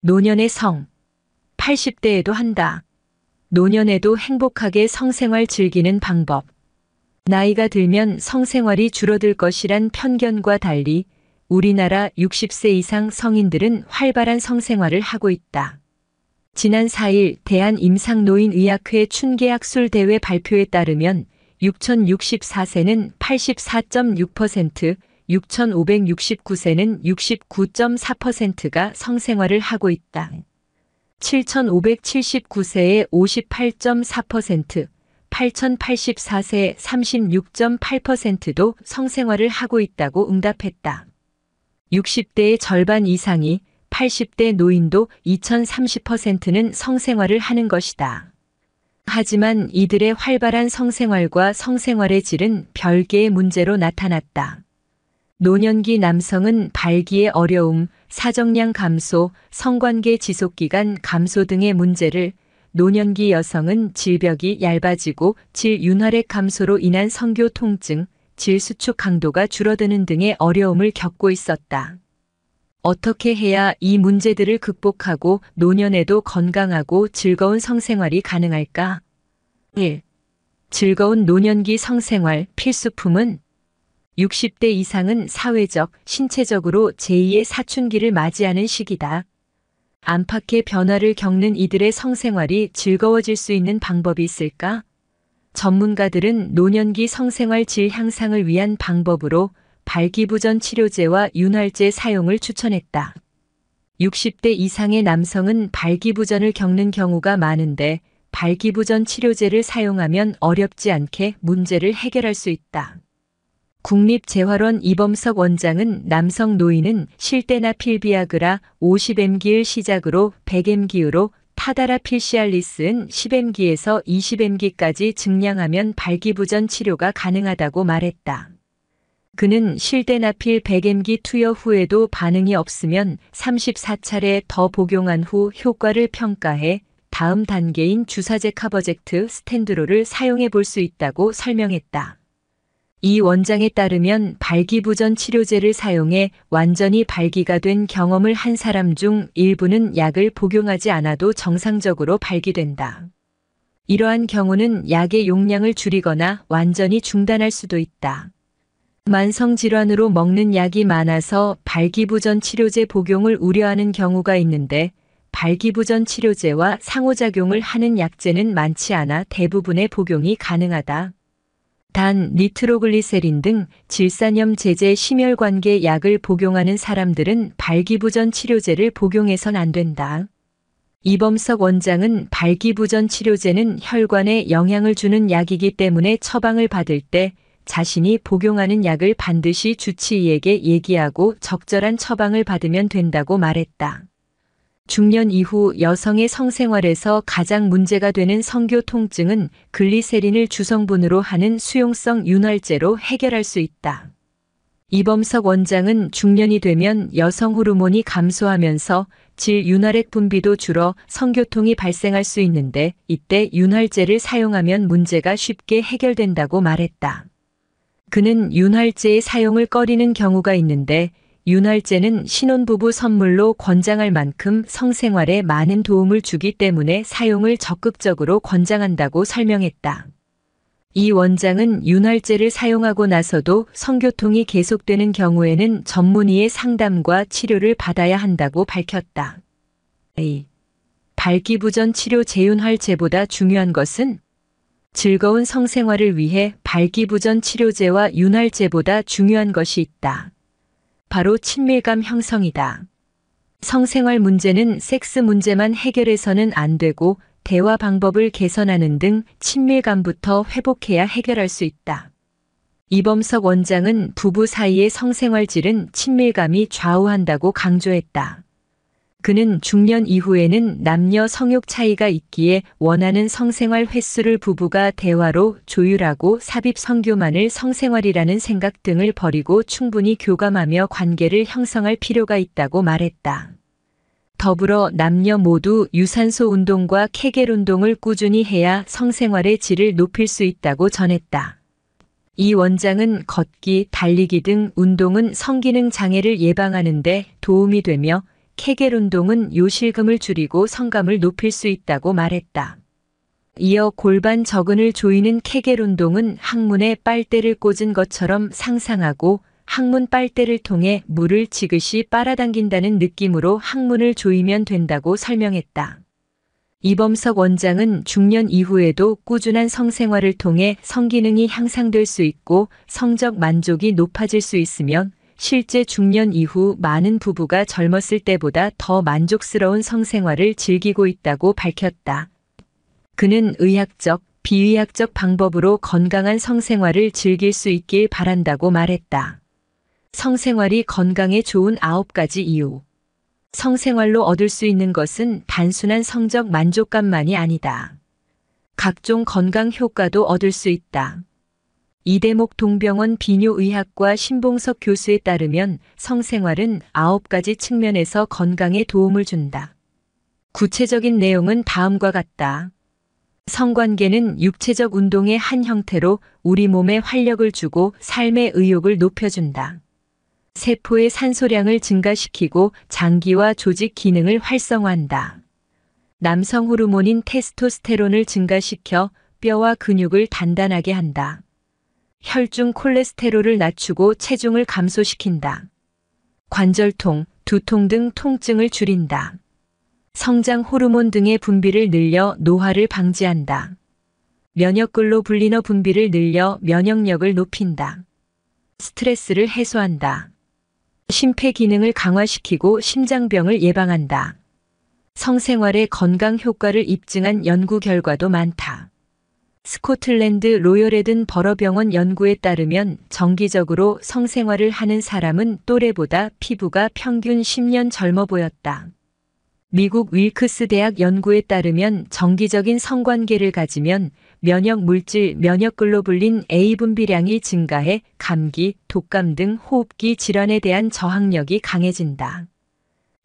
노년의 성. 80대에도 한다. 노년에도 행복하게 성생활 즐기는 방법. 나이가 들면 성생활이 줄어들 것이란 편견과 달리 우리나라 60세 이상 성인들은 활발한 성생활을 하고 있다. 지난 4일 대한임상노인의학회 춘계학술대회 발표에 따르면 6,064세는 84.6%, 6,569세는 69.4%가 성생활을 하고 있다. 7,579세의 58.4%, 8,084세 36.8%도 성생활을 하고 있다고 응답했다. 60대의 절반 이상이 80대 노인도 2030%는 성생활을 하는 것이다. 하지만 이들의 활발한 성생활과 성생활의 질은 별개의 문제로 나타났다. 노년기 남성은 발기의 어려움, 사정량 감소, 성관계 지속기간 감소 등의 문제를, 노년기 여성은 질벽이 얇아지고 질윤활액 감소로 인한 성교 통증, 질수축 강도가 줄어드는 등의 어려움을 겪고 있었다. 어떻게 해야 이 문제들을 극복하고 노년에도 건강하고 즐거운 성생활이 가능할까? 1. 즐거운 노년기 성생활 필수품은 60대 이상은 사회적, 신체적으로 제2의 사춘기를 맞이하는 시기다. 안팎의 변화를 겪는 이들의 성생활이 즐거워질 수 있는 방법이 있을까? 전문가들은 노년기 성생활 질 향상을 위한 방법으로 발기부전 치료제와 윤활제 사용을 추천했다. 60대 이상의 남성은 발기부전을 겪는 경우가 많은데 발기부전 치료제를 사용하면 어렵지 않게 문제를 해결할 수 있다. 국립재활원 이범석 원장은 남성 노인은 실데나필 비아그라 50mg를 시작으로 100mg로 타다라필 시알리스는 10mg에서 20mg까지 증량하면 발기부전 치료가 가능하다고 말했다. 그는 실데나필 100mg 투여 후에도 반응이 없으면 34차례 더 복용한 후 효과를 평가해 다음 단계인 주사제 카버젝트 스텐드로를 사용해 볼 수 있다고 설명했다. 이 원장에 따르면 발기부전 치료제를 사용해 완전히 발기가 된 경험을 한 사람 중 일부는 약을 복용하지 않아도 정상적으로 발기된다. 이러한 경우는 약의 용량을 줄이거나 완전히 중단할 수도 있다. 만성질환으로 먹는 약이 많아서 발기부전 치료제 복용을 우려하는 경우가 있는데 발기부전 치료제와 상호작용을 하는 약제는 많지 않아 대부분의 복용이 가능하다. 단 니트로글리세린 등 질산염 제제 심혈관계 약을 복용하는 사람들은 발기부전 치료제를 복용해선 안 된다. 이범석 원장은 발기부전 치료제는 혈관에 영향을 주는 약이기 때문에 처방을 받을 때 자신이 복용하는 약을 반드시 주치의에게 얘기하고 적절한 처방을 받으면 된다고 말했다. 중년 이후 여성의 성생활에서 가장 문제가 되는 성교 통증은 글리세린을 주성분으로 하는 수용성 윤활제로 해결할 수 있다. 이범석 원장은 중년이 되면 여성 호르몬이 감소하면서 질윤활액 분비도 줄어 성교통이 발생할 수 있는데 이때 윤활제를 사용하면 문제가 쉽게 해결된다고 말했다. 그는 윤활제의 사용을 꺼리는 경우가 있는데 윤활제는 신혼부부 선물로 권장할 만큼 성생활에 많은 도움을 주기 때문에 사용을 적극적으로 권장한다고 설명했다. 이 원장은 윤활제를 사용하고 나서도 성교통이 계속되는 경우에는 전문의의 상담과 치료를 받아야 한다고 밝혔다. 발기부전 치료 재윤활제보다 중요한 것은 즐거운 성생활을 위해 발기부전 치료제와 윤활제보다 중요한 것이 있다. 바로 친밀감 형성이다. 성생활 문제는 섹스 문제만 해결해서는 안 되고 대화 방법을 개선하는 등 친밀감부터 회복해야 해결할 수 있다. 이범석 원장은 부부 사이의 성생활 질은 친밀감이 좌우한다고 강조했다. 그는 중년 이후에는 남녀 성욕 차이가 있기에 원하는 성생활 횟수를 부부가 대화로 조율하고 삽입 성교만을 성생활이라는 생각 등을 버리고 충분히 교감하며 관계를 형성할 필요가 있다고 말했다. 더불어 남녀 모두 유산소 운동과 케겔 운동을 꾸준히 해야 성생활의 질을 높일 수 있다고 전했다. 이 원장은 걷기, 달리기 등 운동은 성기능 장애를 예방하는 데 도움이 되며 케겔 운동은 요실금을 줄이고 성감을 높일 수 있다고 말했다. 이어 골반 저근을 조이는 케겔 운동은 항문에 빨대를 꽂은 것처럼 상상하고 항문 빨대를 통해 물을 지그시 빨아당긴다는 느낌으로 항문을 조이면 된다고 설명했다. 이범석 원장은 중년 이후에도 꾸준한 성생활을 통해 성기능이 향상될 수 있고 성적 만족이 높아질 수 있으며 실제 중년 이후 많은 부부가 젊었을 때보다 더 만족스러운 성생활을 즐기고 있다고 밝혔다. 그는 의학적, 비의학적 방법으로 건강한 성생활을 즐길 수 있길 바란다고 말했다. 성생활이 건강에 좋은 9가지 이유. 성생활로 얻을 수 있는 것은 단순한 성적 만족감만이 아니다. 각종 건강 효과도 얻을 수 있다. 이대목 동병원 비뇨의학과 신봉석 교수에 따르면 성생활은 9가지 측면에서 건강에 도움을 준다. 구체적인 내용은 다음과 같다. 성관계는 육체적 운동의 한 형태로 우리 몸에 활력을 주고 삶의 의욕을 높여준다. 세포의 산소량을 증가시키고 장기와 조직 기능을 활성화한다. 남성 호르몬인 테스토스테론을 증가시켜 뼈와 근육을 단단하게 한다. 혈중 콜레스테롤을 낮추고 체중을 감소시킨다. 관절통, 두통 등 통증을 줄인다. 성장 호르몬 등의 분비를 늘려 노화를 방지한다. 면역글로불린어 분비를 늘려 면역력을 높인다. 스트레스를 해소한다. 심폐 기능을 강화시키고 심장병을 예방한다. 성생활의 건강 효과를 입증한 연구 결과도 많다. 스코틀랜드 로열 에든 버러 병원 연구에 따르면 정기적으로 성생활을 하는 사람은 또래보다 피부가 평균 10년 젊어 보였다. 미국 윌크스 대학 연구에 따르면 정기적인 성관계를 가지면 면역 물질 면역글로불린 A 분비량이 증가해 감기, 독감 등 호흡기 질환에 대한 저항력이 강해진다.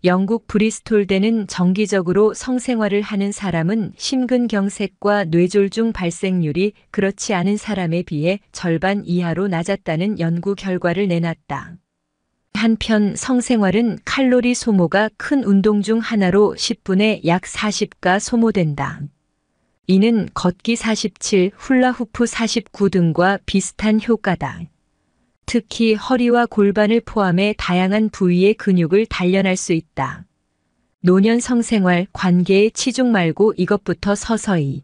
영국 브리스톨대는 정기적으로 성생활을 하는 사람은 심근경색과 뇌졸중 발생률이 그렇지 않은 사람에 비해 절반 이하로 낮았다는 연구 결과를 내놨다. 한편 성생활은 칼로리 소모가 큰 운동 중 하나로 10분에 약 40가 소모된다. 이는 걷기 47, 훌라후프 49 등과 비슷한 효과다. 특히 허리와 골반을 포함해 다양한 부위의 근육을 단련할 수 있다. 노년 성생활 관계에 치중 말고 이것부터 서서히.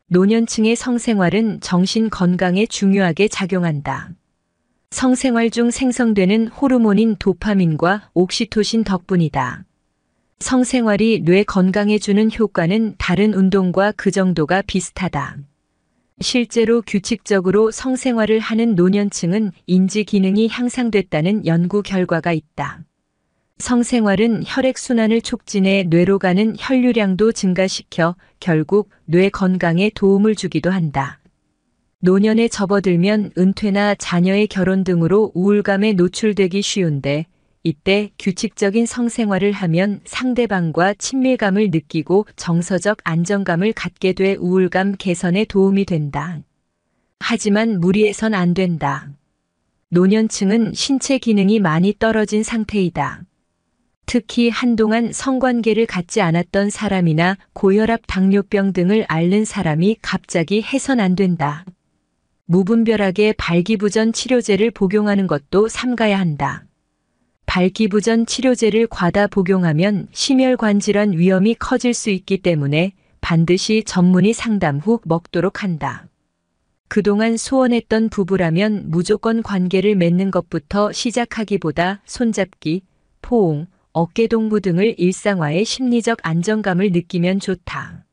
노년층의 성생활은 정신 건강에 중요하게 작용한다. 성생활 중 생성되는 호르몬인 도파민과 옥시토신 덕분이다. 성생활이 뇌 건강에 주는 효과는 다른 운동과 그 정도가 비슷하다. 실제로 규칙적으로 성생활을 하는 노년층은 인지 기능이 향상됐다는 연구 결과가 있다. 성생활은 혈액순환을 촉진해 뇌로 가는 혈류량도 증가시켜 결국 뇌 건강에 도움을 주기도 한다. 노년에 접어들면 은퇴나 자녀의 결혼 등으로 우울감에 노출되기 쉬운데 이때 규칙적인 성생활을 하면 상대방과 친밀감을 느끼고 정서적 안정감을 갖게 돼 우울감 개선에 도움이 된다. 하지만 무리해선 안 된다. 노년층은 신체 기능이 많이 떨어진 상태이다. 특히 한동안 성관계를 갖지 않았던 사람이나 고혈압, 당뇨병 등을 앓는 사람이 갑자기 해선 안 된다. 무분별하게 발기부전 치료제를 복용하는 것도 삼가야 한다. 발기부전 치료제를 과다 복용하면 심혈관 질환 위험이 커질 수 있기 때문에 반드시 전문의 상담 후 먹도록 한다. 그동안 소원했던 부부라면 무조건 관계를 맺는 것부터 시작하기보다 손잡기, 포옹, 어깨동무 등을 일상화해 심리적 안정감을 느끼면 좋다.